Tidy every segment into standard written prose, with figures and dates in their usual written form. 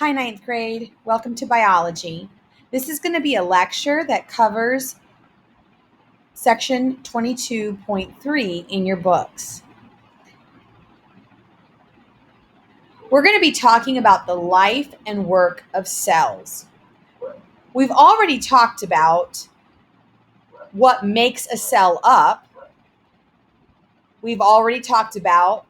Hi, ninth grade. Welcome to biology. This is going to be a lecture that covers section 22.3 in your books. We're going to be talking about the life and work of cells. We've already talked about what makes a cell up. We've already talked about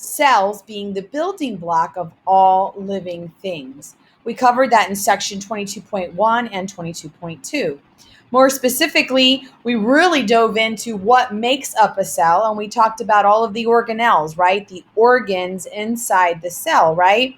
cells being the building block of all living things. We covered that in section 22.1 and 22.2. More specifically, we really dove into what makes up a cell, and we talked about all of the organelles, right? The organs inside the cell, right?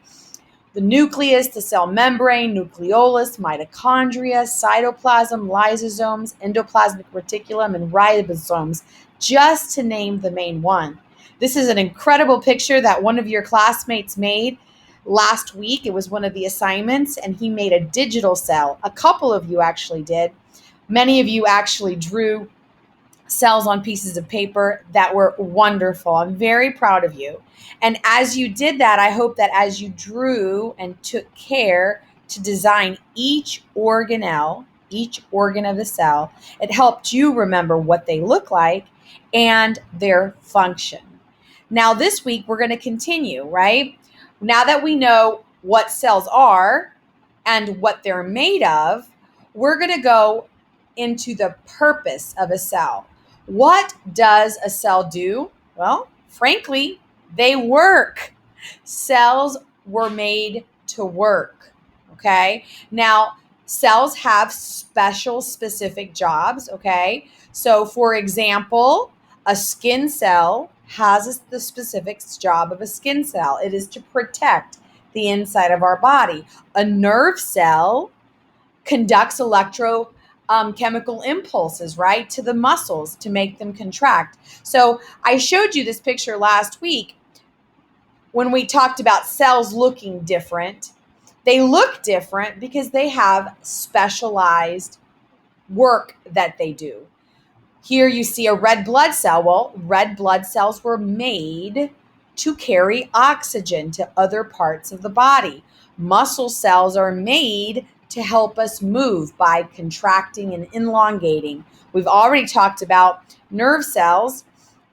The nucleus, the cell membrane, nucleolus, mitochondria, cytoplasm, lysosomes, endoplasmic reticulum, and ribosomes, just to name the main one. This is an incredible picture that one of your classmates made last week. It was one of the assignments, and he made a digital cell. A couple of you actually did. Many of you actually drew cells on pieces of paper that were wonderful. I'm very proud of you. And as you did that, I hope that as you drew and took care to design each organelle, each organ of the cell, it helped you remember what they look like and their function. Now, this week, we're going to continue, right? Now that we know what cells are and what they're made of, we're going to go into the purpose of a cell. What does a cell do? Well, frankly, they work. Cells were made to work, okay? Now, cells have specific jobs, okay? So, for example, a skin cell has the specific job of a skin cell. It is to protect the inside of our body. A nerve cell conducts chemical impulses, right, to the muscles to make them contract. So I showed you this picture last week when we talked about cells looking different. They look different because they have specialized work that they do. Here you see a red blood cell. Well, red blood cells were made to carry oxygen to other parts of the body. Muscle cells are made to help us move by contracting and elongating. We've already talked about nerve cells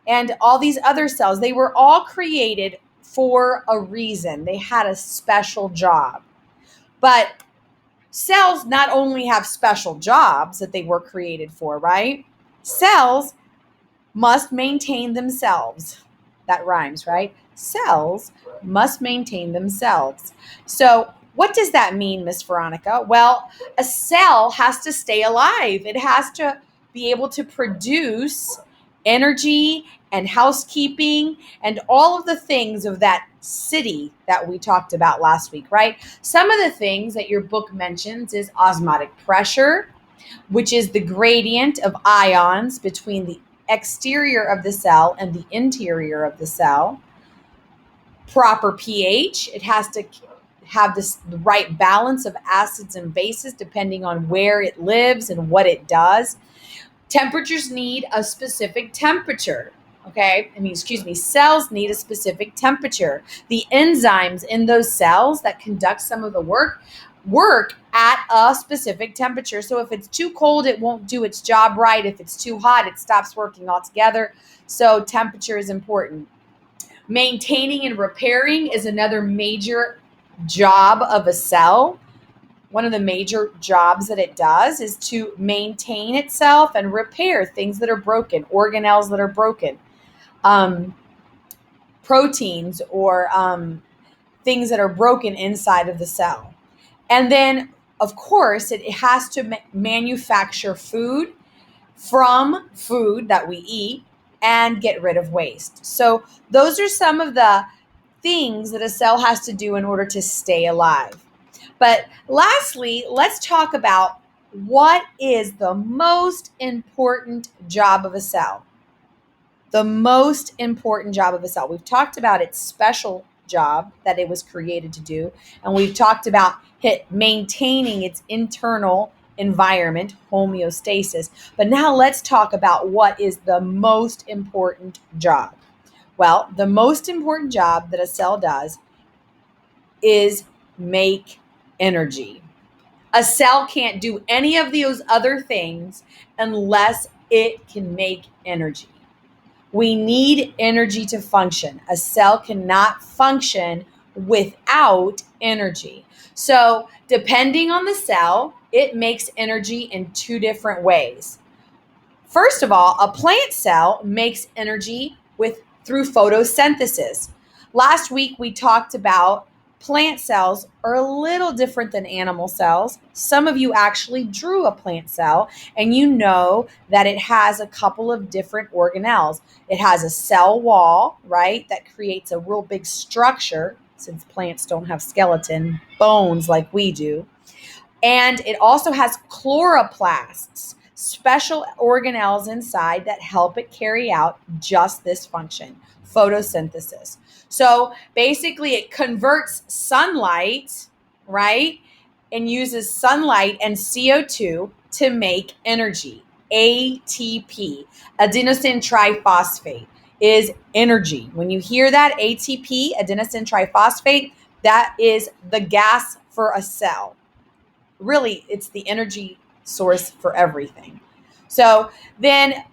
and all these other cells. They were all created for a reason. They had a special job. But cells not only have special jobs that they were created for, right? Cells must maintain themselves. That rhymes, right? Cells must maintain themselves. So, what does that mean, Miss Veronica? Well, a cell has to stay alive. It has to be able to produce energy and housekeeping and all of the things of that city that we talked about last week, right? Some of the things that your book mentions is osmotic pressure, which is the gradient of ions between the exterior of the cell and the interior of the cell. Proper pH, it has to have the right balance of acids and bases depending on where it lives and what it does. Temperatures need a specific temperature. Cells need a specific temperature. The enzymes in those cells that conduct some of the work at a specific temperature. So if it's too cold, it won't do its job right. If it's too hot, it stops working altogether. So temperature is important. Maintaining and repairing is another major job of a cell. One of the major jobs that it does is to maintain itself and repair things that are broken, organelles that are broken, proteins or things that are broken inside of the cell. And then, of course, it has to manufacture food from food that we eat and get rid of waste. So those are some of the things that a cell has to do in order to stay alive. But lastly, let's talk about what is the most important job of a cell. The most important job of a cell. We've talked about its special job that it was created to do, and we've talked about maintaining its internal environment, homeostasis. But now let's talk about what is the most important job. Well, the most important job that a cell does is make energy. A cell can't do any of those other things unless it can make energy. We need energy to function. A cell cannot function without energy. So, depending on the cell, it makes energy in two different ways. First of all, a plant cell makes energy through photosynthesis. Last week we talked about plant cells are a little different than animal cells. Some of you actually drew a plant cell and you know that it has a couple of different organelles. It has a cell wall, right, that creates a real big structure since plants don't have skeleton bones like we do. And it also has chloroplasts, special organelles inside that help it carry out just this function, photosynthesis. So basically, it converts sunlight, right, and uses sunlight and CO2 to make energy. ATP, adenosine triphosphate, is energy. When you hear that, ATP, adenosine triphosphate, that is the gas for a cell. Really, it's the energy source for everything. So then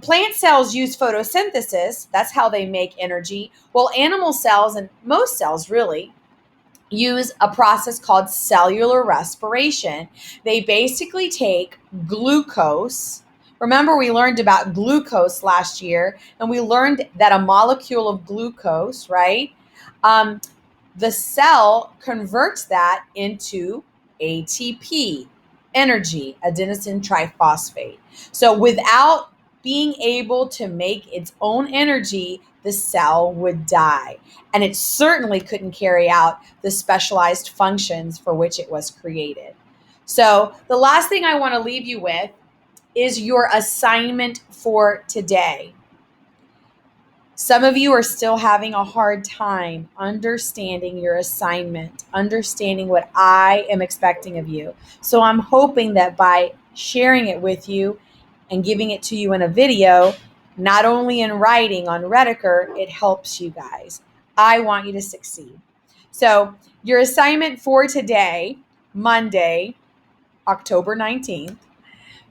plant cells use photosynthesis. That's how they make energy. Well, animal cells and most cells really use a process called cellular respiration. They basically take glucose. Remember, we learned about glucose last year, and we learned that a molecule of glucose, right? The cell converts that into ATP, energy, adenosine triphosphate. So without being able to make its own energy, the cell would die. And it certainly couldn't carry out the specialized functions for which it was created. So the last thing I want to leave you with is your assignment for today. Some of you are still having a hard time understanding your assignment, understanding what I am expecting of you. So I'm hoping that by sharing it with you and giving it to you in a video, not only in writing on Rediker, it helps you guys. I want you to succeed. So your assignment for today, Monday, October 19th,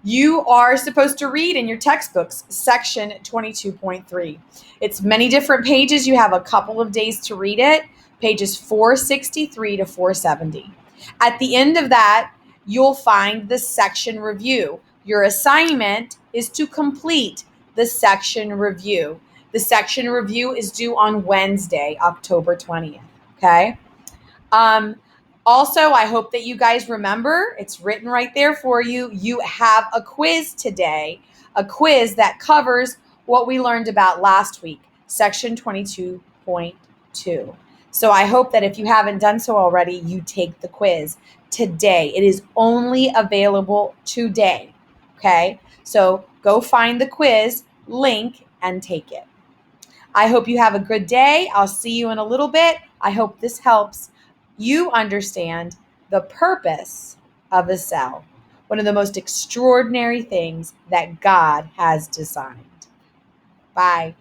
you are supposed to read in your textbooks section 22.3. It's many different pages. You have a couple of days to read it, pages 463 to 470. At the end of that, you'll find the section review. Your assignment is to complete the section review. The section review is due on Wednesday, October 20th. Okay? Also, I hope that you guys remember, it's written right there for you. You have a quiz today, a quiz that covers what we learned about last week, section 22.2. So I hope that if you haven't done so already, you take the quiz today. It is only available today. Okay? So go find the quiz link and take it. I hope you have a good day. I'll see you in a little bit. I hope this helps you understand the purpose of a cell, one of the most extraordinary things that God has designed. Bye.